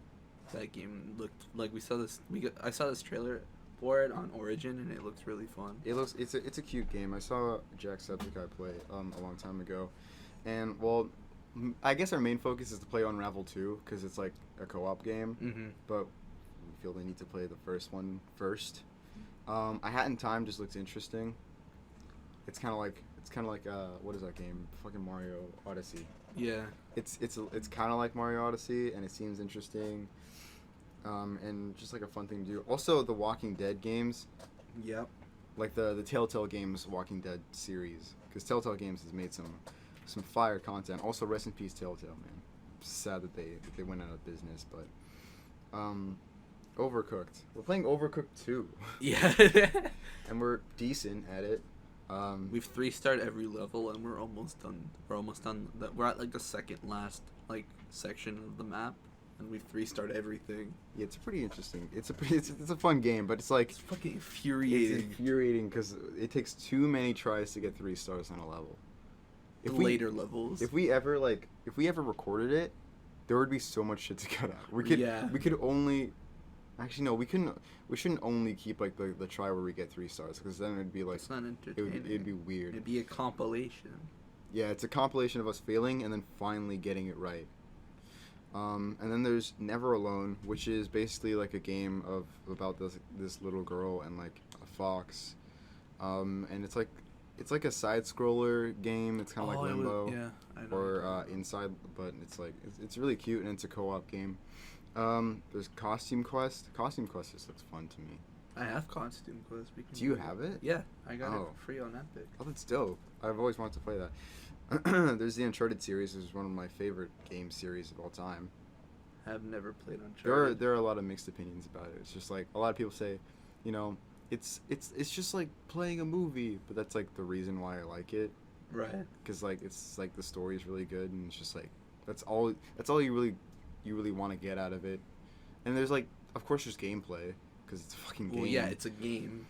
That game looked like I saw this trailer for it on Origin, and it looks really fun. It's a cute game. I saw Jacksepticeye play a long time ago, and well, I guess our main focus is to play Unravel 2 because it's like a co-op game. But we feel they need to play the first one first. I Hat in Time just looks interesting. It's kind of like what is that game? Fucking Mario Odyssey. Yeah. It's kind of like Mario Odyssey, and it seems interesting. And just like a fun thing to do. Also, the Walking Dead games. Yep. Like the Telltale Games Walking Dead series, because Telltale Games has made some fire content. Also, rest in peace, Telltale, man. Sad that they went out of business, but Overcooked. We're playing Overcooked 2. Yeah. And we're decent at it. We've 3-starred every level, and we're almost done. We're at like the second last like section of the map, and we've 3-starred everything. Yeah, it's pretty interesting. It's a fun game, but it's like it's fucking infuriating. It's infuriating because it takes too many tries to get 3 stars on a level. Later levels. If we ever recorded it, there would be so much shit to cut out. We could only. Actually, no, we couldn't. We shouldn't only keep like the try where we get 3 stars, because then it'd be like it's not entertaining. It'd be weird. It'd be a compilation. Yeah, it's a compilation of us failing and then finally getting it right. And then there's Never Alone, which is basically like a game about this little girl and like a fox. And it's like a side scroller game. It's kind of like Limbo, I know. or Inside, but it's really cute, and it's a co-op game. There's Costume Quest. Costume Quest just looks fun to me. I have Costume Quest. Do you have it? Yeah, I got it free on Epic. Oh, that's dope. I've always wanted to play that. There's the Uncharted series, which is one of my favorite game series of all time. I've never played Uncharted. There are a lot of mixed opinions about it. It's just like a lot of people say, you know, it's just like playing a movie, but that's like the reason why I like it. Right. Because like it's like the story is really good, and it's just like that's all you really want to get out of it. And there's like, of course, there's gameplay because it's a fucking game. Well, yeah, it's a game.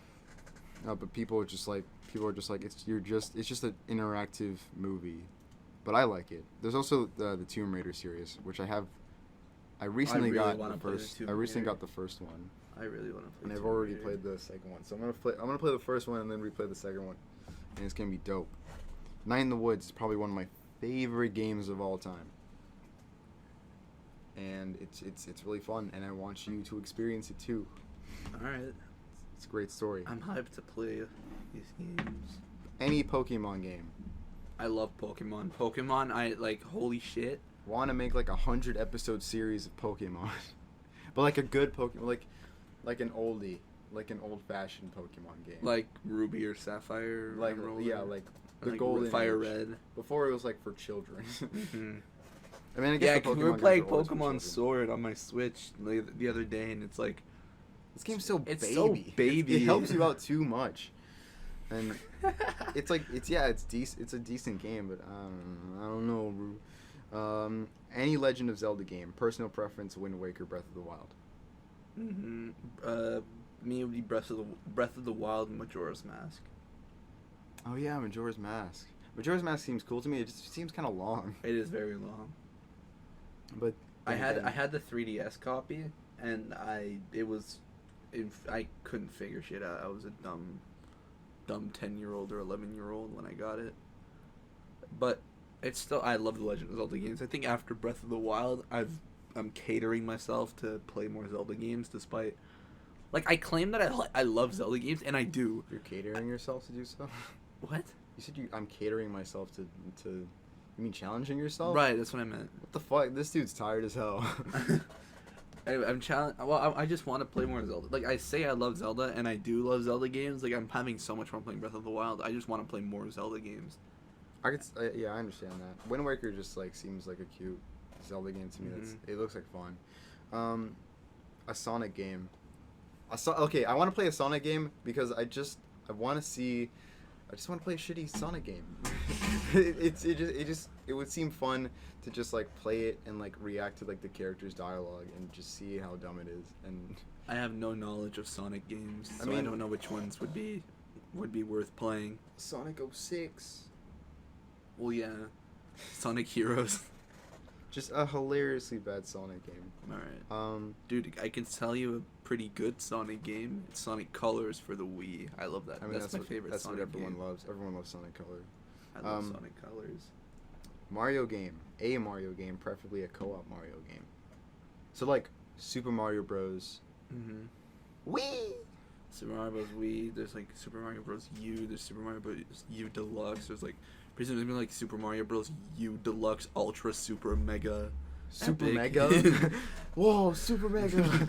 But people are just like it's just an interactive movie, but I like it. There's also the Tomb Raider series, which I recently got the first one. I really want to play. And I've already played the second one, so I'm gonna play the first one and then replay the second one, and it's gonna be dope. Night in the Woods is probably one of my favorite games of all time, and it's really fun, and I want you to experience it too. All right. It's a great story. I'm hyped to play these games. Any Pokemon game. I love Pokemon. I like, holy shit. Want to make like 100 episode series of Pokemon, but like a good Pokemon, like an oldie, like an old fashioned Pokemon game. Like Ruby or Sapphire. Like Emerald, like the like Golden Fire Age. Red. Before it was like for children. Mm-hmm. I mean, I guess we were playing Pokemon Sword on my Switch the other day, and it's like, this game's so it's baby. so baby. It helps you out too much, and it's decent. It's a decent game, but I don't know. Any Legend of Zelda game. Personal preference: Wind Waker, Breath of the Wild. Me, it would be Breath of the Wild and Majora's Mask. Oh yeah, Majora's Mask. Majora's Mask seems cool to me. It just seems kind of long. It is very long. But I had the 3DS copy, and I couldn't figure shit out. I was a dumb 10-year-old or 11-year-old when I got it. But it's still, I love the Legend of Zelda games. I think after Breath of the Wild, I'm catering myself to play more Zelda games, despite, like, I claim that I love Zelda games, and I do. You're catering yourself to do so? What? You said I'm catering myself to. You mean challenging yourself? Right, that's what I meant. What the fuck? This dude's tired as hell. I'm challenged. Well, I just want to play more Zelda. Like, I say I love Zelda, and I do love Zelda games. Like, I'm having so much fun playing Breath of the Wild. I just want to play more Zelda games. I understand that. Wind Waker just like seems like a cute Zelda game to me. Mm-hmm. It looks like fun. A Sonic game. I want to play a Sonic game because I just want to play a shitty Sonic game. it would seem fun to just like play it and like react to like the character's dialogue and just see how dumb it is. And I have no knowledge of Sonic games, so I mean- don't know which ones would be worth playing. Sonic 06. Well, yeah, Sonic Heroes. Just a hilariously bad Sonic game. All right. Dude, I can tell you a pretty good Sonic game. It's Sonic Colors for the Wii. I love that. I mean, that's my favorite that's Sonic what everyone game. loves. Everyone loves Sonic Color. I love Sonic Colors. Mario game. A Mario game, preferably a co-op Mario game. So like Super Mario Bros. Mm-hmm. Wii! Super Mario Bros. Wii. There's like Super Mario Bros. U. There's Super Mario Bros. U Deluxe. There's like presumably like Super Mario Bros. U Deluxe Ultra Super Mega. Super Epic. Mega? Whoa, Super Mega!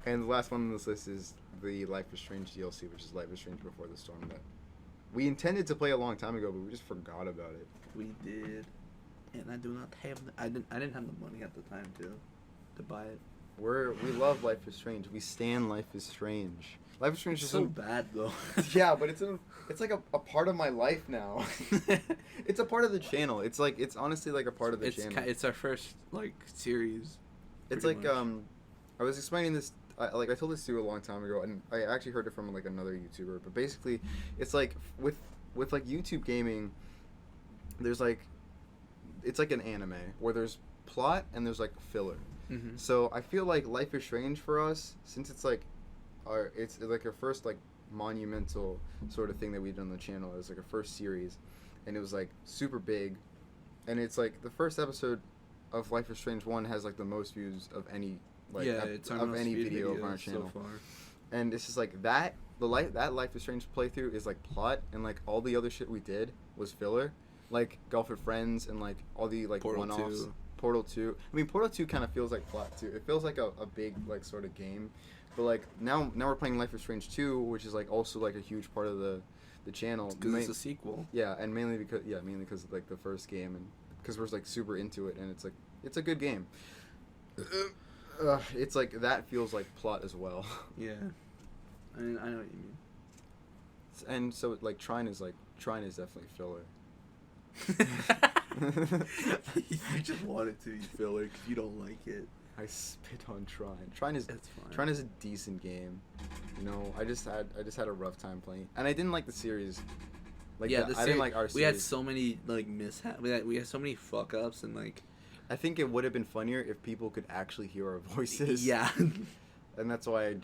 And the last one on this list is the Life is Strange DLC, which is Life is Strange Before the Storm that we intended to play a long time ago, but we just forgot about it. We did, and I do not have. I didn't have the money at the time to buy it. We love Life is Strange. We stan Life is Strange. Life is Strange It's is so bad though. Yeah, but it's like a part of my life now. It's a part of the channel. It's honestly like a part of the channel. It's our first like series. It's pretty like much. I was explaining this. I told this to you a long time ago, and I actually heard it from like another YouTuber. But basically, it's like with like YouTube gaming, there's like, it's like an anime where there's plot and there's like filler. Mm-hmm. So I feel like Life is Strange for us, since it's like it's like our first like monumental sort of thing that we did on the channel. It was like a first series, and it was like super big, and it's like the first episode of Life is Strange 1 has like the most views of any it's our of most any viewed video of our channel so far. And it's just like that Life is Strange playthrough is like plot, and like all the other shit we did was filler, like Golf with Friends and like all the like Portal one-offs. 2. Portal 2. I mean, Portal 2 kind of feels like plot too. It feels like a big like sort of game, but like now we're playing Life is Strange 2, which is like also like a huge part of the channel. Because it's a sequel. Yeah, and mainly because of like the first game, and because we're like super into it, and it's a good game. It's like that feels like plot as well. Yeah, I mean I know what you mean. And so like Trine is definitely filler. You just wanted to, you filler, because you don't like it. I spit on Trine. Trine is a decent game. You know, I just had a rough time playing, and I didn't like the series. Like yeah, I didn't like our series. We had so many like mishaps. We had so many fuck ups and like. I think it would have been funnier if people could actually hear our voices. Yeah. And that's why I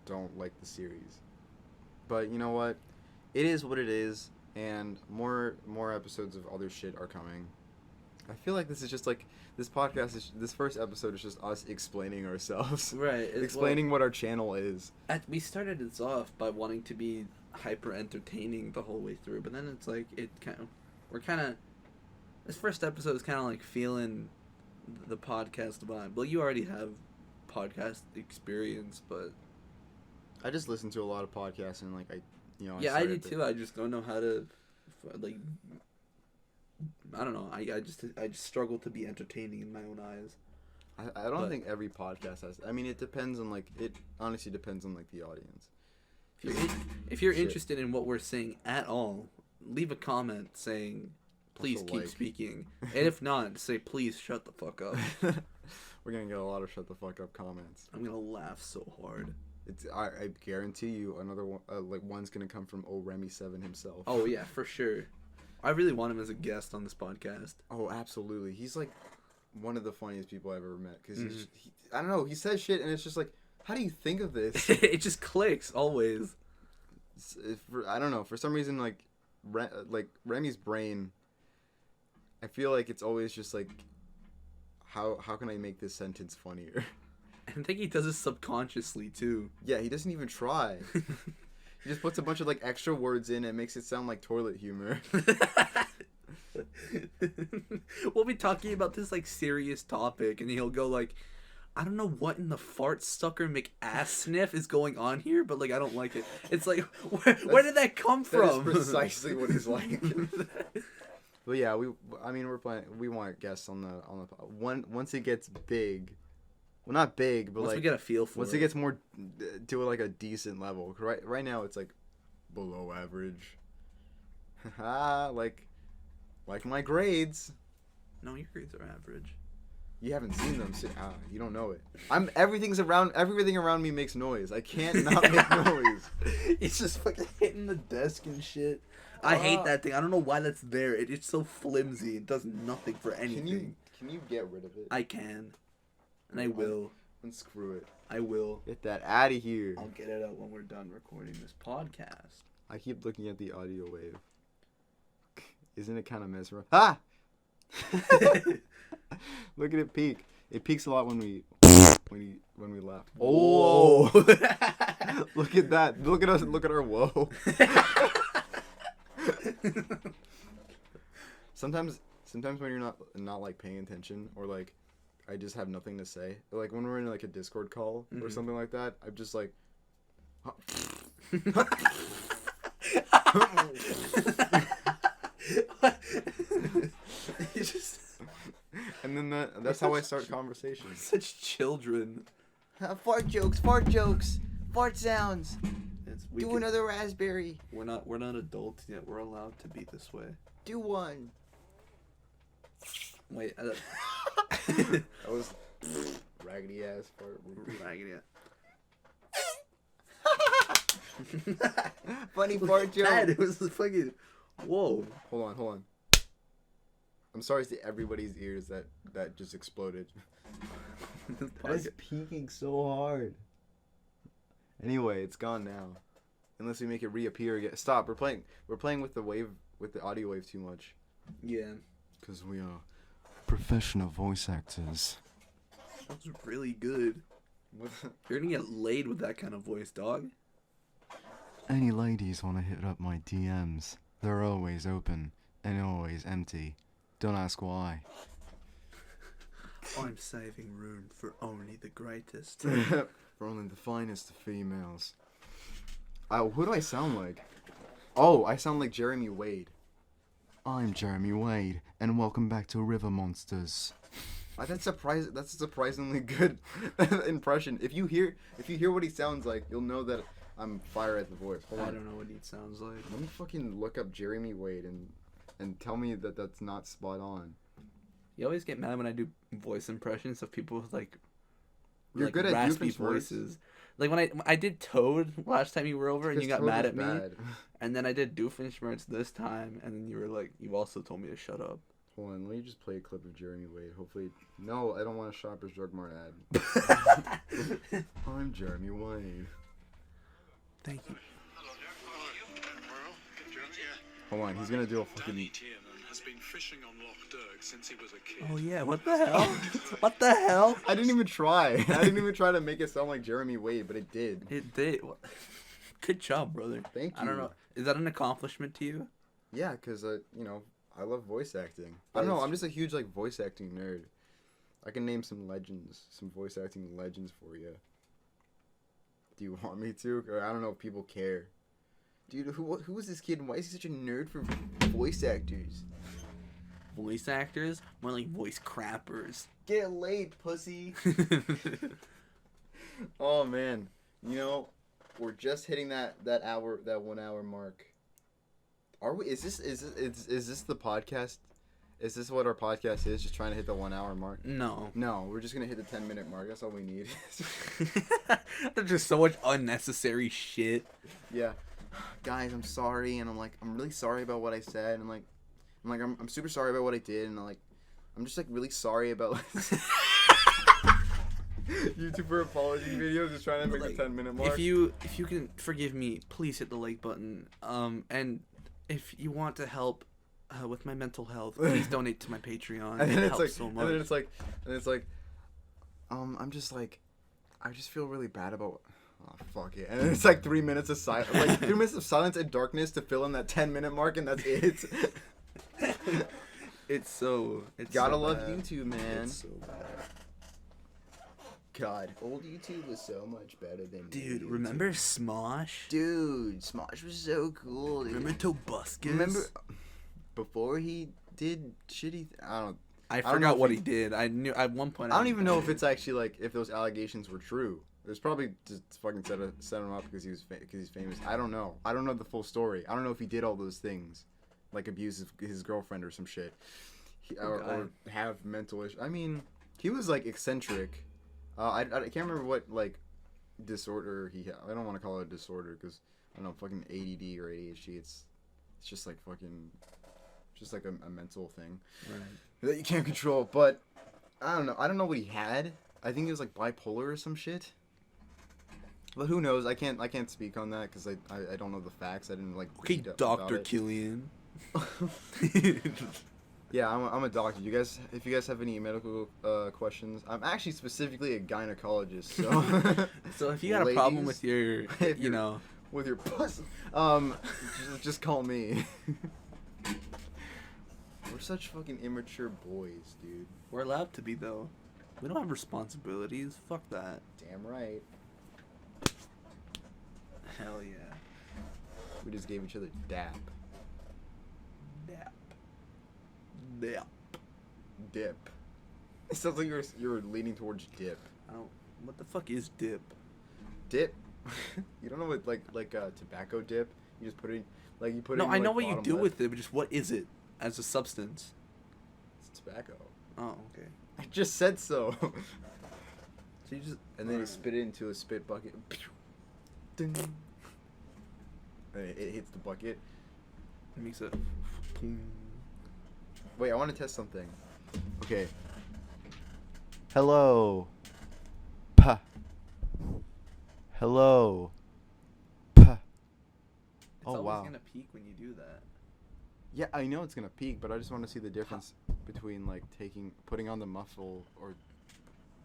don't like the series. But you know what? It is what it is, and more episodes of other shit are coming. I feel like this is just like this first episode is just us explaining ourselves. Right. Explaining what our channel is. We started this off by wanting to be hyper entertaining the whole way through, but then it's like this first episode is kind of like feeling the podcast vibe. Well, you already have podcast experience, but I just listen to a lot of podcasts, and like I do too. I just don't know how to like. I don't know. I just struggle to be entertaining in my own eyes. I don't think every podcast has. I mean, it depends on it honestly depends on like the audience. If you're interested in what we're saying at all, leave a comment saying, please keep speaking. And if not, say, please shut the fuck up. We're going to get a lot of shut the fuck up comments. I'm going to laugh so hard. I guarantee you another one, one's going to come from Remy7 himself. Oh, yeah, for sure. I really want him as a guest on this podcast. Oh, absolutely. He's like one of the funniest people I've ever met. Because I don't know, he says shit and it's just like, how do you think of this? It just clicks, always. I don't know, for some reason, like Remy's brain, I feel like it's always just like, how can I make this sentence funnier? I think he does it subconsciously too. Yeah, he doesn't even try. He just puts a bunch of like extra words in and makes it sound like toilet humor. We'll be talking about this like serious topic, and he'll go like, I don't know what in the fart sucker McAss sniff is going on here, but like I don't like it. It's like where did that come from? That is precisely what he's like. But yeah, we're planning. We want guests on the once it gets big. Well, not big, but once like we get a feel for once it gets more to like a decent level. Right now it's like below average. Like Like my grades. No, your grades are average. You haven't seen them, so you don't know it. Everything around me makes noise. I can't not make noise. It's just fucking hitting the desk and shit. I hate that thing. I don't know why that's there. It's so flimsy. It does nothing for anything. Can you get rid of it? I can. And I will. Unscrew it. I will. Get that out of here. I'll get it out when we're done recording this podcast. I keep looking at the audio wave. Isn't it kind of mesmerizing? Ah! Look at it peak. It peaks a lot when we laugh. Oh! Look at that. Look at us. Look at our whoa. Sometimes when you're not like paying attention, or like I just have nothing to say. Like when we're in like a Discord call or something like that, I'm just like You just... And then that's how I start conversations. Such children. Fart jokes, fart sounds. Do another raspberry. We're not adults yet. We're allowed to be this way. Do one. Wait. That was raggedy ass fart. Raggedy. Funny fart joke. Dad, it was fucking. Whoa. Hold on. I'm sorry to everybody's ears that just exploded. It's peaking so hard. Anyway, it's gone now. Unless we make it reappear again. Stop. We're playing with the audio wave too much. Yeah. Because we are professional voice actors. That was really good. You're gonna get laid with that kind of voice, dog. Any ladies want to hit up my DMs? They're always open and always empty. Don't ask why. I'm saving room for only the greatest. For only the finest of females. Who do I sound like? Oh, I sound like Jeremy Wade. I'm Jeremy Wade, and welcome back to River Monsters. That's a surprisingly good impression. If you hear what he sounds like, you'll know that I'm fire at the voice. Hold on. I don't know what he sounds like. Let me fucking look up Jeremy Wade and tell me that that's not spot on. You always get mad when I do voice impressions of people with like You're good at raspy voices. voices. Like when I did Toad last time you were over and you got mad at me, and then I did Doofenshmirtz this time, and then you were like, you also told me to shut up. Hold on, let me just play a clip of Jeremy Wade. Hopefully, no, I don't want a Shoppers Drug Mart ad. I'm Jeremy Wade. Thank you. Hold on, he's gonna do a fucking. Has been fishing on Loch Derg since he was a kid. Oh yeah, what the hell? What the hell? I didn't even try. I didn't even try to make it sound like Jeremy Wade, but it did. It did. Good job, brother. Thank you. I don't know. Is that an accomplishment to you? Yeah, because I love voice acting. I don't know. I'm just a huge like voice acting nerd. I can name some voice acting legends for you. Do you want me to? Or I don't know if people care. Dude, who is this kid and why is he such a nerd for voice actors? Voice actors? More like voice crappers. Get laid, pussy. Oh man, we're just hitting that 1 hour mark. Are we? Is this the podcast? Is this what our podcast is? Just trying to hit the 1 hour mark? No. No, we're just gonna hit the 10-minute mark. That's all we need. There's just so much unnecessary shit. Yeah. Guys, I'm sorry, and I'm really sorry about what I said, and I'm super sorry about what I did, and I'm just really sorry about YouTuber apology videos, just trying to make the 10-minute mark. If you can forgive me, please hit the like button. And if you want to help with my mental health, please donate to my Patreon. And then it helps so much. And then it's like, I just feel really bad about. Oh, fuck it. And then it's 3 minutes of silence. 3 minutes of silence and darkness to fill in that 10-minute mark, and that's it. It's gotta so love bad. YouTube, man. It's so bad. God, old YouTube was so much better than Dude, new remember YouTube. Smosh? Dude, Smosh was so cool, dude. Remember Tobuscus? Remember before he did shitty I don't know forgot if what he- he did. I knew at one point. I don't even know if it's actually if those allegations were true. There's probably just fucking set him up because he's famous. I don't know. I don't know the full story. I don't know if he did all those things. like abuse his girlfriend or some shit, Oh, or have mental issues. I mean, he was like eccentric. I can't remember what like disorder he had. I don't want to call it a disorder because I don't know, fucking ADD or ADHD. It's just like fucking, just like a mental thing that you can't control. But I don't know. I don't know what he had. I think he was like bipolar or some shit. But who knows? I can't speak on that because I don't know the facts. I didn't like. Okay, read up Dr. about it. Kylian. Yeah, I'm a doctor. If you guys have any medical questions, I'm actually specifically a gynecologist. So, So if you got a problem ladies, with your, if you you're- know, with your puss, just call me. We're such fucking immature boys, dude. we're allowed to be though. We don't have responsibilities. Fuck that. Damn right. Hell yeah. We just gave each other dap. Dap. Dap. Dip. It sounds like you're leaning towards dip. I don't. What the fuck is dip? Dip. You don't know what like tobacco dip? You just put it like you put it. No, in, I know like, what you bottom do left. with it, but just what is it as a substance? It's tobacco. Oh, okay. I just said so. So you just And then you Alright. spit it into a spit bucket. Ding. And it hits the bucket. It makes a. Wait, I want to test something. Okay. Hello. Pa. Hello. Pa. It's Oh, always wow. gonna peak when you do that. Yeah, I know it's gonna peak, but I just want to see the difference between like putting on the muffle or.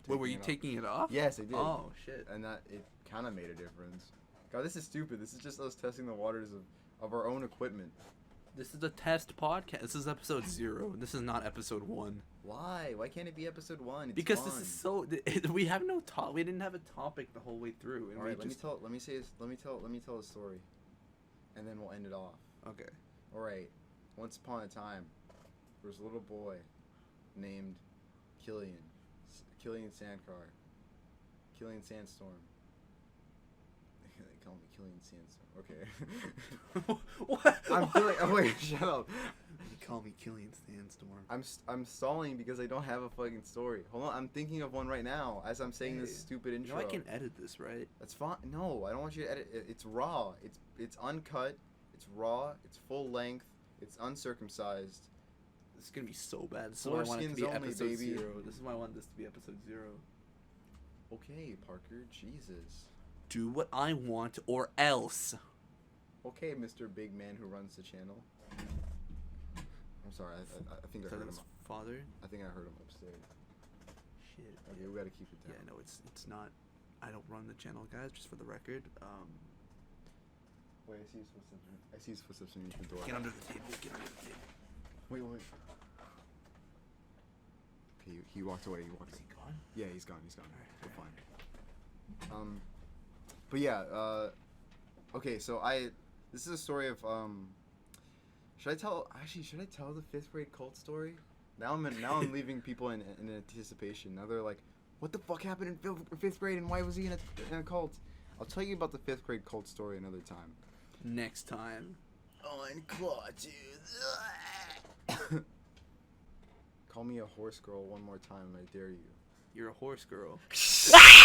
Wait, were you it off. taking it off? Yes, I did. Oh shit. And that it kind of made a difference. God, this is stupid. This is just us testing the waters of our own equipment. This is a test podcast. This is episode 0. This is not episode 1. Why? Why can't it be episode 1? It's Because fun. this is so. We have no talk. We didn't have a topic the whole way through. And All right, we just, let me tell a story, and then we'll end it off. Okay. All right. Once upon a time, there was a little boy named Kylian. Kylian Sandcar. Kylian Sandstorm. They call me Kylian Sandstorm. Okay. What? I'm feeling. Oh, wait, shut up. You call me Kylian Sandstorm. I'm stalling because I don't have a fucking story. Hold on, I'm thinking of one right now as I'm saying Hey, this stupid You intro. know I can edit this, right? That's fine. No, I don't want you to edit it. It's raw. It's uncut. It's raw. It's full length. It's uncircumcised. This is gonna be so bad. This is why I want it to Foreskins be only, episode baby. 0. This is why I want this to be episode 0. Okay, Parker. Jesus. Do what I want or else. Okay, Mr. Big Man who runs the channel. I'm sorry. I think I Is that heard him. his father? I think I heard him upstairs. Shit. Okay, we gotta keep it Yeah, down. no, it's not. I don't run the channel, guys. Just for the record. Wait, I see his footsteps. I see his footsteps underneath the door. Get under the table. Get under the table. Wait. Okay, he walked away. Is he gone? Yeah, he's gone. We're Alright. fine. But yeah. Okay, so this is a story of Should I tell the 5th grade cult story? Now I'm leaving people in anticipation. Now they're like, what the fuck happened in 5th grade and why was he in a cult? I'll tell you about the 5th grade cult story another time. Next time. On ClawTooth. Call me a horse girl one more time, I dare you. You're a horse girl.